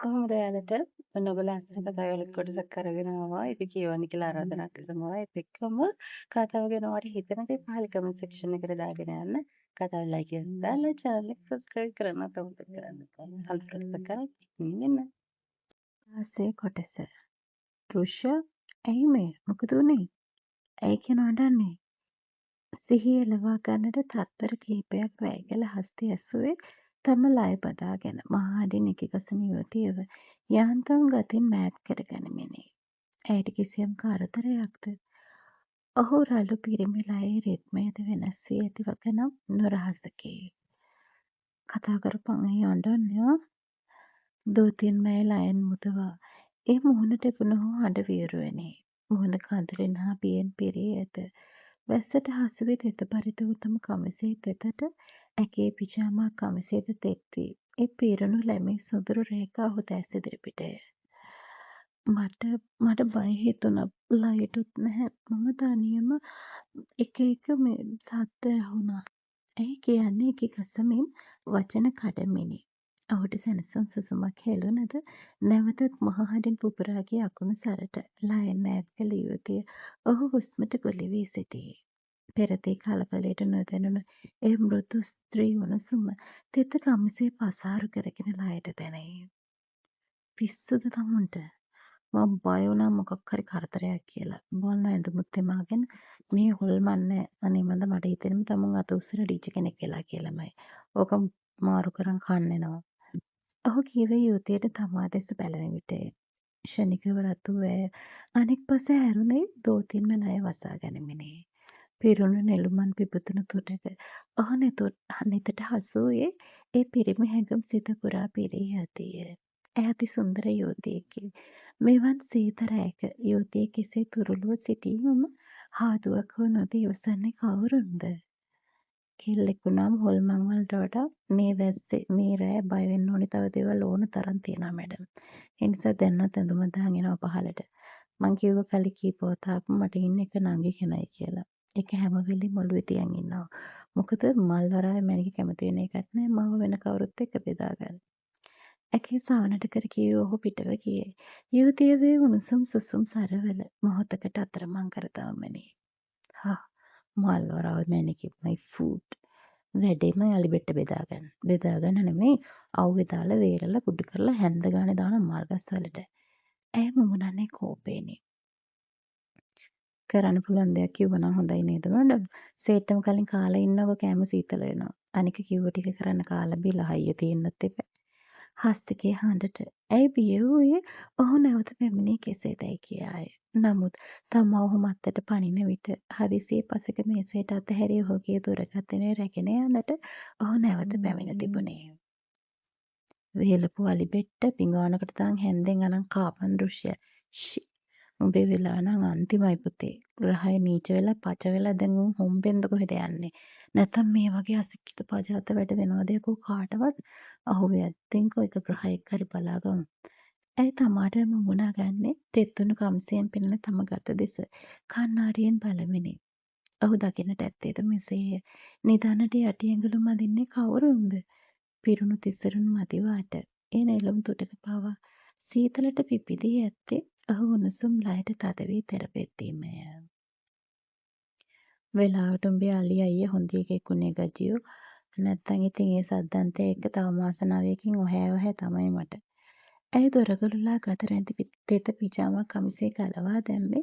කොහොමද ඔයාලට නොබලා අසන කතාවල කොටසක් කරගෙන ආවා. ඒක කියවන්න කියලා ආරාධනා කරනවා. ඒත් එක්කම කතාව ගැන ඔයාලට හිතන දේ පහල කමෙන්ට් සෙක්ෂන් එකට දාගෙන යන්න. කතාව ලයික් කරලා දාලා channel එක subscribe කරන්න අමතක කරන්න එපා. හල් කොටසක් කරා ඉන්න. ආසේ කොටස රුෂ ඇයි මේ මොකද උනේ ඇයි කියන අඬන්නේ සිහිය එළවා ගන්නට තත්පර කිහිපයක් වැය කළ හස්තය ඇසුවේ තම ලය බදාගෙන මහාඩින් නිකිගසන යුවතියව යාන්තම් ගතින් මෑත් කර ගනිමිනි. ඇයට කිසියම් කරදරයක්ද? ඔහු රළු පිරිමි ලයේ රිද්මයද වෙනස් වී ඇති වග නම් නොරහසකි. කතා කරපන් ඇයි අඬන්නේ? දූතින් මැයි ලයෙන් මුදවා ඒ මුහුණට එපුණහු හඬ වියරුවෙනි. මුහුණ කඳුළින් හා බියෙන් පිරී ඇත. වැස්සට හසුවී තෙත පරිත වූ තම කමිසෙහි තෙතට ඇගේ පිජාමා කමිසයද තෙත් වී ඒ පීරුණු ලැමේ සොඳුරු රේඛා ඔහු දැස් ඉදිරිපිටය. මට බය හිතුණා. ලයිටුත් නැහැ. මම තනියම එක මේ සද්ද ඇහුණා. ඇයි කියන්නේ කිකිසමින් වචන කඩමිනි. ඔහුට සැනසුම් සුසුමක් හෙළුණද නැවතත් මහහඬින් පුපුරා ගිය අකුණු සරට ලයෙන් ඈත් කළ යුවතිය ඔහු හුස්මට ගොළි වී සිටියේ. පෙරදී කලබලයට නොදැනුණු ඒ මෘදු ස්ත්‍රී උණුසුම තෙත කමිසය පසාරු කරගෙන ලයට දැනේ. පිස්සුද තමුන්ට? මම බය වුණා මොකක් හරි කරදරයක් කියලා. බලන ඇඳුමුත් එමාගෙන මේ හොල්මන් නෑ. අනේ මන්ද මට හිතෙනවා තමුන් අත උස්සන ඩීජේ කෙනෙක් කියලා කියලාමයි. ඕක මාරු කරන් කන්නේනවා. ඔහු කීවේ යුවතියට තමා දෙස බැලෙන විටය. ක්ෂණිකව රතු ඇය අනෙක් පස හැරුණේ දෝතින්ම ලය වසා ගනිමිනි. පිරුණු නෙළුමන් පිපුතුණු තුඩක ඔහු නෙතට හසු වූයේ ඒ පිරිමි හැඟුම් සිත පුරා පිරී ඇතිය. ඇය අති සුන්දර යුවතියකි. මෙවන් සීත රැයක යුවතියෙක් එසේ තුරුළුව සිටීමම හාදුවක් හෝ නොදී ඉවසන්නේ කවුරුන්ද? කෙල්ලෙකු නම් හොල්මන් වලට වඩා මේ වැස්සේ මේ රෑ බය වෙන්න ඕනි තව දේවල් ඕන තරම් තියෙනවා මැඩම්. ඒ නිසා දැන්වත් ඇඳුම දාන් එනවා පහළට. මං කිව්ව කලි කීප වතාවක්ම මට ඉන්න එක නංගි කෙනයි කියලා. ඒක හැම වෙලෙම ඔළුවේ තියන් ඉන්නවා. මොකද මල් වරාය මැනික කැමති වෙන එකක් නෑ මාව වෙන කවුරුත් එක්ක බෙදා ගන්න. ඇගේ සාවනට කර කීවේ ඔහු පිටව ගියේ. යුවතියගේ උණුසුම් සුසුම් සරවල මොහොතකට අතරමං කර තවමනි. හා මල් වරාය මැනිකේ my food. වැඩේම යලිබෙට්ට බෙදාගන්න. බෙදාගන්න නෙමෙයි අවුවේ දාලා වේරලා කුඩු කරලා හැන්ද ගානේ දාන මල් ගස් වලට. ඇය මුමුණන්නේ කෝපේනි. කරන්න පුළුවන් දෙයක් කිව්වනම් හොඳයි නේද මැඩම්? සේට්ටම කලින් කාලා ඉන්නකො කෑම සීතල වෙනවා. අනික කිව්ව ටික කරන්න කාලා බීලා හයිය තියෙන්නත් එපා. හස්තිකේ හඬට ඇයි බිය වූයේ ඔහු නැවත පැමිණී කෙසේදැයි කියාය. නමුත් තමා ඔහු මත්තට පනින විට හදිසියේ පසෙක මේසයට අතහැරී ඔහුගේ දුරකථනය රැගෙන යන්නට ඔහු නැවත පැමිණ තිබුණේ. වේලපු අලිබෙට්ට පිඟානකට දාන් හැන්දෙන් අනන් කාපන් දෘශ්‍ය. ෂි උඹේ වෙලා නම් අන්තිමයි පුතේ. ග්‍රහය නීච වෙලා පච වෙලා දැන් උන් හොම්බෙන්ද කොහෙද යන්නේ? නැත්තම් මේ වගේ අසික්කිත පජාත වැඩ වෙනවද යකෝ කාටවත්? අහුවේ ඇත්තින්කෝ එක ග්‍රහයෙක් හරි බලාගමු. ඇයි තමාටම මුණා ගන්නේ තෙත්තුණු කම්සයෙන් පෙනෙන තම ගත දෙස කණ්ණාඩියෙන් බලමිනි. ඔහු දකින්නට ඇත්තේද මෙසේය. නිධානට යටි ඇඟලු මදින්නේ කවුරුන්ද? පිරුණු තිසරුන් මදිවාට ඒ නෙළුම් තුඩක පවා සීතලට පිපිදී ඇත්තේ ඔහු උණුසුම් ලයට තද වී තෙරපෙද්දීමය. වෙලාවට උඹේ අලි අයියා හොඳ එකෙක් උනේ ගජියෝ. නැත්තං ඉතින් ඒ සද්දන්තය එක්ක තව මාස 9කින් ඔහැ තමයි මට. ඇය දොරගුරුලා ගත රැඳි තෙත පිජාමා කමිසය ගලවා දැම්මේ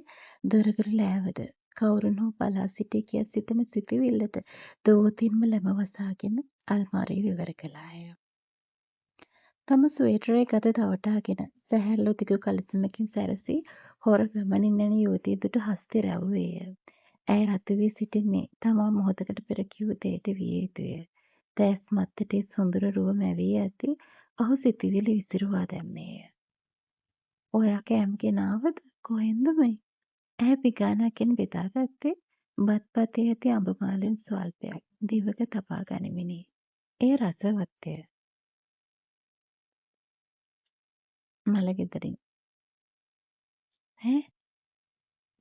දොරගුරු ලෑවද කවුරුන් හෝ බලා සිටී කියා සිතන සිතිවිල්ලට දෝතින්ම ලැබ වසාගෙන අල්මාරිය විවර කළාය. තම ස්වේටරේ ගත දවටාගෙන සැහැල්ලු දිගු කලිසමකින් සැරසී හොර ගමනින් යන යුවතිය දුටු හස්තය රැව්වේය. ඇය රතු වී සිටින්නේ තමා මොහොතකට පෙර කිව් දෙයට විය යුතුය. දැස් මත්තට සොඳුරු රුව මැවී ඇති ඔහු සිතිවිලි විසිරුවා දැම්මේය. ඔයා කෑම ගෙනාවද? කොහෙන්ද මේ? ඇය පිඟානකින් බෙදාගත්තේ බත් පතේ ඇති අඹ මාළුන් ස්වල්පයක් දිවක තබා ගනිමිනි. එය රසවත්ය. මලගෙදරින්. ඈ?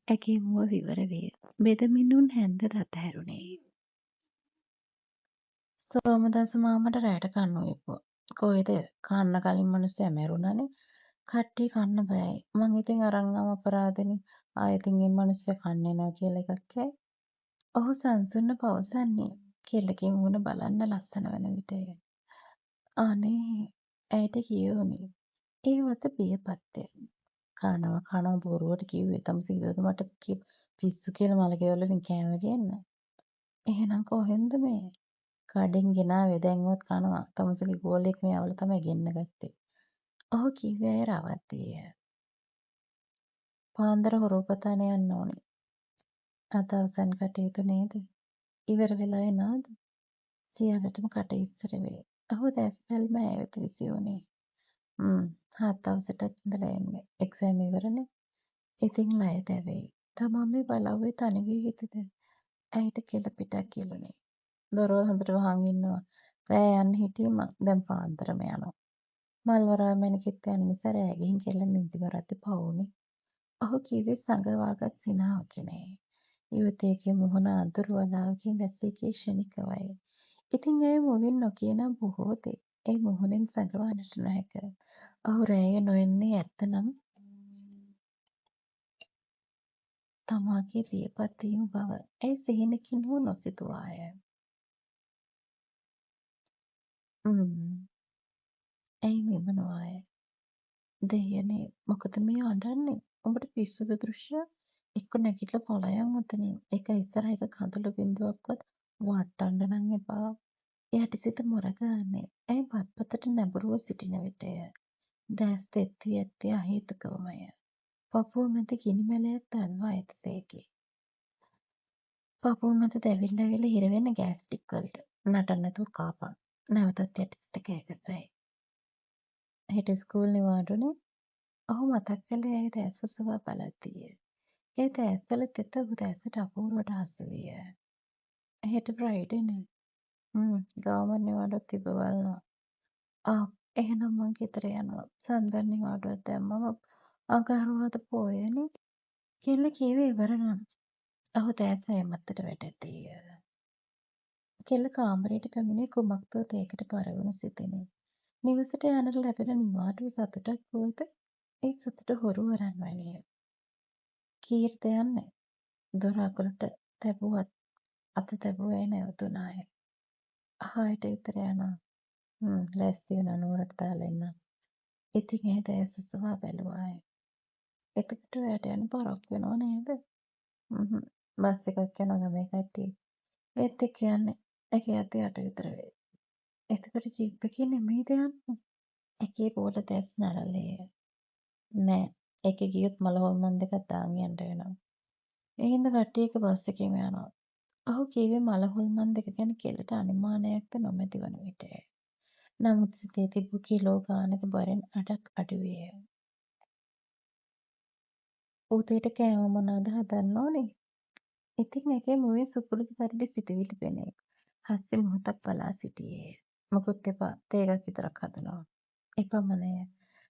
ඇගේ මුව විවර විය. බෙදමිනුන් හැන්ද අතහැරුණේ. සෝමදාස මාමට රෑට කන්න උයපුවා. කොහෙද කන්න කලින් මිනිස්සයා මැරුණානේ. කට්ටිය කන්න බෑයි. මං ඉතින් අරන් ආව අපරාධෙනේ. ආයෙත් මේ මිනිස්සයා කන්නේ නැහැ කියලා එකක් ඈ. ඔහු සංසුන්ව පවසන්නේ කෙල්ලගේ මූණ බලන්න ලස්සන වන විටය. අනේ ඇයට කියවුනේ ඒ වත බියපත්ය. කනවා බොරුවට කිව්වේ තමුසේදවද මට පිස්සු කියලා මලකෙවල වලින් කෑම ගන්න. එහෙනම් කොහෙන්ද මේ? කඩෙන් ගෙනාවේ දැන්වත් කනවා. තමුසේගේ ගෝලෙක් මේ අවල තමයි ගෙන්න ගත්තේ. ඔහු කිව්වේ අය රවද්දිය. පාන්දර හොරෝපතාන යන්න ඕනේ. අද අවසන් කටයුතු නේද? ඉවර වෙලා එනවද? සියල්ලටම කට ඉස්සර වේ. ඔහු දැස් බැල්ම ඇය වෙත විසිවුනේ. හත්දවසටත් ඉඳලා එන්නේ. එක්සෑම් ඉවරනේ. ඉතින් ලය දැවෙයි. තමා මේ බලව්වේ තනි වී හිටිද? ඇයට කෙළ පිටක් කිලුනේ. දොරවල් හොඳට වහන් ඉන්නවා. රෑ යන්න හිටියේ මං. දැන් පාන්දරම යනවා. මල්වරා මැණිකෙත් යන නිසා රෑ ගිහින් කෙල්ල නිදි මරද්දි පවුනේ. ඔහු කිව්වේ සඟවාගත් සිනාවකිනේ. යුවතියගේ මුහුණ අඳුරු වලාවකින් වැසී ගිය ක්ෂණිකවයි. ඉතින් ඇය මුවින් නොකිය නම් බොහෝ දේ. ඒ මුහුණෙන් සඟවන්නට නොහැක. ඔහු රෑය නොඑන්නේ ඇත්තනම් තමාගේ වියපත් වීම බව ඇය සිහිනකින් හෝ නොසිතුවාය. ඇයි මෙම නොආය? දෙයනේ මොකද මේ අඬන්නේ? උඹට පිස්සුද දෘශ්‍ය? එක්ක නැගිටලා පලයන් උතනින්. එක ඉස්සරහ එක කඳුළු බිඳුවක්වත් වට්ටන්න නම් එපා. යටිසිත මොරගාන්නේ. ඇයි බත්පතට නැඹුරුව සිටින විටය. දැස් තෙත් වී ඇත්තේ අහේතුකවමය. පපුව මැද ගිනි මැලයක් දල්වා ඇතිසේකි. පපුව මැද දැවිල්ල ඇවිල්ලා හිර වෙන්න ගෑස් ස්ටික් වලට. නටන්න නැතුව කාපන්. නැවතත් යටිසිත කෑගසයි. හෙට ස්කූල් නිවාඩුනේ. ඔහු මතක් කළේ ඇය දැස් ඔසවා බලද්දීය. ඒ දැස්වල තෙත ඔහු දැසට අපූර්වට හසු විය. හෙට ෆ්‍රයිඩේනේ. ගවර්න්මන්ට් නිවාඩුවක් තිබ්බ බලනවා. එහෙනම් මං ගෙදර යනවා. සන්දන් නිවාඩුවක් දැම්මම අඟහරුවාදා පෝයනේ. කෙල්ල කීවේ ඉවර නම්. ඔහු දැස ඇය මතට වැටදීය. කෙල්ල කාමරයට පැමිණේ කුමක්දෝ දෙයකට පරවනු සිතිනි. නිවසට යන්නට ලැබෙන නිවාඩුව සතුටක් වුවද ඒ සතුට හොරු වරන් වැනිය. කීර්ත යන්නේ? දොර අගලට තැබුවත් අත තැබුව ඇය නැවතුනාය. හයට විතර යනවා. ලෑස්ති වුණා නුවරට දාලා එන්නම්. ඉතින් ඇය දැස් ඔසවා බැලුවාය. එතකොට ඔයාට යන්න පරක්කු වෙනව නේද? බස් එකක් යනවා ගමේ කට්ටිය. ඒත් එක්ක යන්නේ. ඇගේ අත යට විතර වෙයි. එතකොට ජීප් එකේ නෙමෙයිද යන්නේ? ඇගේ බෝල දැස් නරලේය. නෑ. ඒකේ ගියොත් මල හොල්මන් දෙකක් දාන් යන්න වෙනවා. ඒ හින්දා කට්ටිය එක බස් එකේම යනවා. ඔහු කීවේ මල හොල්මන් දෙක ගැන කෙල්ලට අනුමානයක්ද නොමැති වන විටය. නමුත් සිතේ තිබූ කිලෝ ගානක බරෙන් අඩක් අඩු විය. උදේට කෑම මොනවද හදන්න ඕනේ? ඉතින් ඇගේ මුවේ සුපුරුදු පරිදි සිතුවිලි පෙනේ. හස්තේ මොහොතක් බලා සිටියේය. මොකුත් එපා. තේ එකක් විතරක් හදනවා. එපමණය.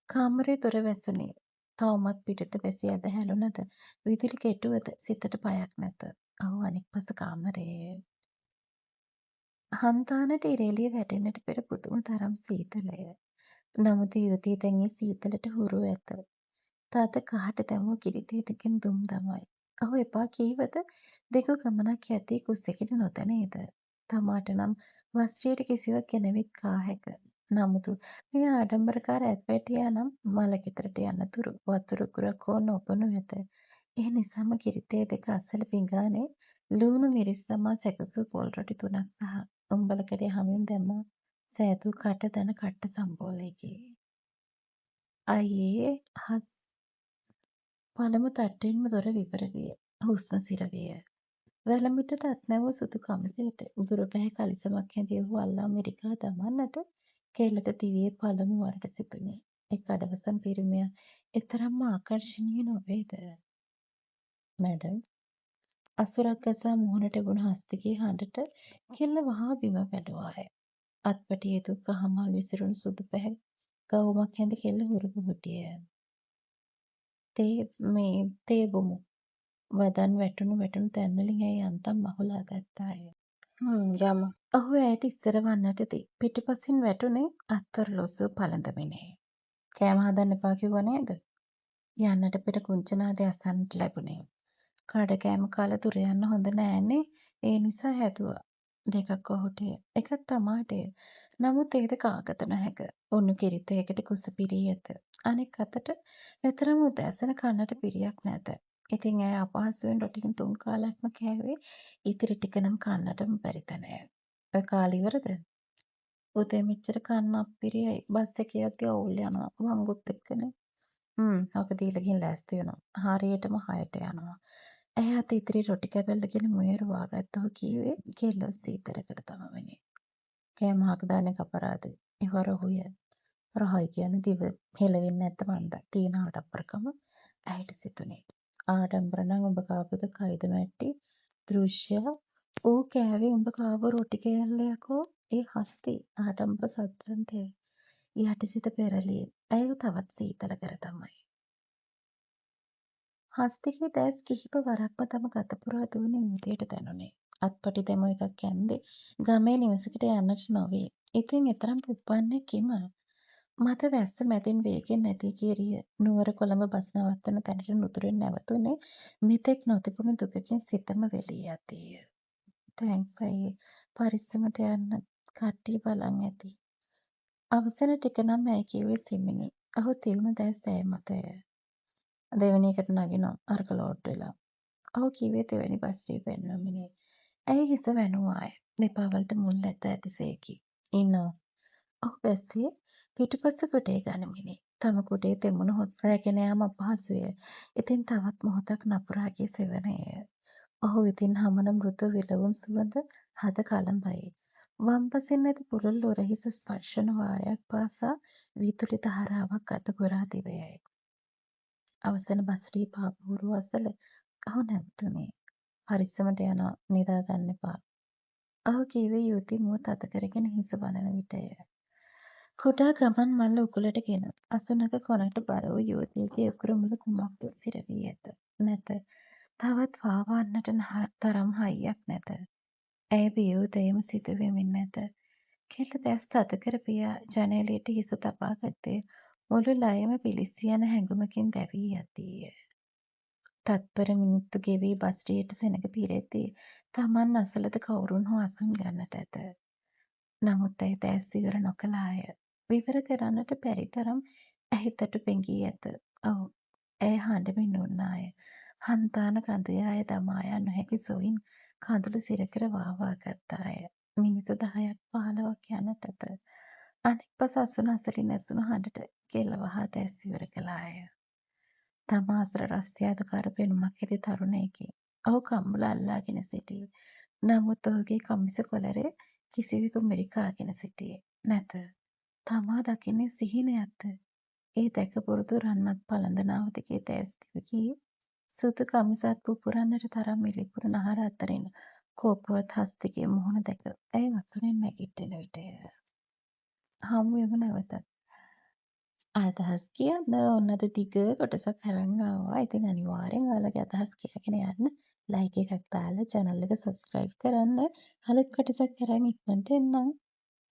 කාමරේ දොර වැසුනේ. තවමත් පිටත වැසී ඇද හැලුනද විදුලි කෙටුවද සිතට බයක් නැත. ඔහු අනෙක් පස කාමරයේ. හන්තානට ඉර එළිය වැටෙන්නට පෙර පුදුම තරම් සීතලය. නමුත් යුවතිය දැන් ඒ සීතලට හුරු ඇත. තාත්ත කහට දැමූ කිරිතේ දෙකෙන් දුම් දමයි. ඔහු එපා කීවද දෙකු ගමනක් යද්දී කුස්සියට නොදැනේද. තමාට නම් වස්ත්‍රයට කිසිවක් ගෙනවිත් කා හැක. නමුතු මේ ආඩම්බරකාර ඇත්වැටියා නම් මළගෙදරට යන්නතුරු වතුර උගුරක් හෝ නොබොනු ඇත. ඒ නිසාම කිරිතේ දෙක අසල පිඟානේ ලූණු මිරිස් දමා සැකසූ පොල් රොටි 3ක් සහ උම්බලකඩේ හමින් දැමූ සෑදූ කට දන කට්ට සම්බෝලයකි. අයියේ පළමු තට්ටුවෙන්ම දොර විවර විය. හුස්ම සිර විය. වැලමිටට අත් නැවූ සුදු කමිසයට උදුර පැහැ කලිසමක් හැඳි ඔහු අල්ලා මිරිකා දමන්නට කෙල්ලට දිවියේ පළමු වරට සිතුනේ. එක් අඩවසම් පිරිමියා එතරම්ම ආකර්ශනීය නොවේද? මැඩම් අසුරක් ගසා මුහුණට එබුණු හස්තකයේ හඬට කෙල්ල වහා බිම වැටුවාය. අත්පටියේ දුක් කහමල් විසිරුණු සුදු පැහැ ගවුමක් හැඳි කෙල්ල හුරු බුබුටිය. තේ බොමු. වදන් වැටුණු තැන්වලින් ඇය යන්තම් මහුලා ගත්තාය. යමු. ඔහු ඇයට ඉස්සර වන්නට දී පිටුපසින් වැටුනේ අත්අොරලොස්සුව පළඳමිනි. කෑම හදන්න එපා කිව්වා නේද? යන්නට පෙර කුංචනාදය අසන්නට ලැබුණේ. කඩකෑම කාලා දුර යන්න හොඳ නෑනේ. ඒ නිසා හැදුවා. දෙකක් ඔහුටය. එකක් තමාටය. නමුත් ඒද කාගත නොහැක. උණු කිරිතයකට කුස පිරී ඇත. අනෙක් අතට මෙතරම් උදෑසන කන්නට පිරියක් නැත. ඉතින් ඇය අපහසුවෙන් රොටියෙන් 3 කාලක්ම කෑවේ ඉතිරි ටික නම් කන්නටම බැරි තැනය. ඔය කාලා ඉවරද? උදේ මෙච්චර කන්න අප්පිරියයි. බස් එකේ යද්දි අවුල් යනවා. වංගුත් එක්කනේ. ඕක දීලා ගිහින් ලෑස්ති වෙනවා. හරියටම 6ට යනවා. ඇය අත ඉතිරි රොටි කැබැල්ලගෙන මුයුරුවා ගත්තහු කීවේ කෙල්ලව සීතරකට තමමිනි. කෑමහක දාන එක අපරාධයි. ඒව රොහුය. රොහයි කියන්නේ දිව හෙලවෙන්නේ නැද්ද මන්දා. තියෙන ආඩම්බරකම ඇයට සිතුනේ. ආඩම්බර නම් උඹ කාපුද කයිද මැට්ටි? දෘශ්‍ය ඌ කෑවේ උඹ කාපු රොටි කෑල්ල යකෝ. ඒ හස්ති ආඩම්බර සද්දන්තය. යටිසිත පෙරළිය. ඇයව තවත් සීතල කර තමයි. හස්තිගේ දැස් කිහිප වරක්ම තම ගත පුරා දුවන විදියට දැනුනේ. අත්පටි දැමූ එකක් ඇන්දේ ගමේ නිවසකට යන්නට නොවේ. ඉතින් එතරම් පුප්පන්නේ කිම? මද වැස්ස මැදින් වේගෙන් නැදී ගිය නුවර කොළඹ බස් නවත්තන තැනට නුදුරින් නැවතුනේ මෙතෙක් නොතිබුණු දුකකින් සිතම වෙලී යතිය. තෑන්ක්ස් අයියේ. පරිස්සමට යන්න. කට්ටිය බලන් ඇති. අවසන ටික නම් ඇය කිව්වේ සිමිනි. ඔහු තියුණු දැස් ඇය මතය. දෙවෙනි එකට නගිනවා අරක ලෝඩ් වෙලා. ඔහු කිව්වේ දෙවැනි බස්රිය පෙන්වමිනි. ඇය හිස වැනුවාය. දෙපා වලට මුල් ඇත ඇතිසේකි. ඉන්නවා. ඔහු බැස්සේ පිටුපස කුටේ ගනිමිනි. තම කුටේ තෙමුණහොත් රැගෙන යාම අපහසුය. ඉතින් තවත් මොහොතක් නපුරා ගිය සෙවණේය. ඔහු වෙතින් හමන මෘදු විලවුන් සුවඳ හද කලඹයි. වම්පසින් ඇති පුළුල් උරහිස ස්පර්ශන වාරයක් පාසා විදුලි ධාරාවක් අත පුරා දිවයයි. අවසන බස්රිය පාපූරුව අසල ඔහු නැවතුනේ. පරිස්සමට යනවා නිදා ගන්න එපා. ඔහු කීවේ යුවතිය මුව තද කරගෙන හිස වනන විටය. කුඩා ගමන් මල්ල උකුලට ගෙන අසුනක කොනට බර වූ යුවතියගේ උකුරු මුල කුමක්දෝ සිරවී ඇත. නැත. තවත් වාවන්නට තරම් හයියක් නැත. ඇය බිය වූ දෙයම සිදු වෙමින් නැත. කෙල්ල දැස් තද කර පියා ජනේලයට හිස තබා ගත්තේ මුළු ලයම පිලිස්සී යන හැඟුමකින් දැවී යතිය. තත්පර මිනිත්තු ගෙවී බස්රියට සෙනඟ පිරෙද්දී තමන් අසලද කවුරුන් හෝ අසුන් ගන්නට ඇත. නමුත් ඇය දැස් විවර නොකළාය. විවර කරන්නට බැරි තරම් ඇහි තටු පෙඟී ඇත. ඔව් ඇය හඬමින් උන්නාය. හන්තාන කඳුයාය දමායා නොහැකි සොයින් කඳුළු සිරකර වාවා ගත්තාය. මිනිත්තු 10ක් 15ක් යන්නට ඇත. අනෙක් පස අසුන අසලින් ඇසුණු හඬට කෙල්ල වහා දැස් ඉවර කළාය. තමා අසල රස්තියාදුකාර පෙනුමක් ඇති තරුණයෙකි. ඔහු කම්බුල අල්ලාගෙන සිටී. නමුත් ඔහුගේ කමිස කොලරය කිසිවෙකු මිරිකාගෙන සිටියේ නැත. තමා දකින්නේ සිහිනයක්ද? ඒ දැක පුරුදු රන්වත් පළඳනාව දිගේ දැස් දිව ගියේ සුදු කමිසත් පුපුරන්නට තරම් මිලිපුර නහර අතරින් කෝපවත් හස්තිගේ මුහුණ දැක ඇය වසුනෙන් නැගිටින විටය. හමු වෙමු නැවතත්. අදහස් කියන්න ඔන්න අද දිග කොටසක් අරන් ආවා. ඉතින් අනිවාර්යෙන් ඔයාලගේ අදහස් කියගෙන යන්න. ලයික් එකක් දාලා channel එක subscribe කරන්න. අලුත් කොටසක් අරන් ඉක්මනට එන්නම්.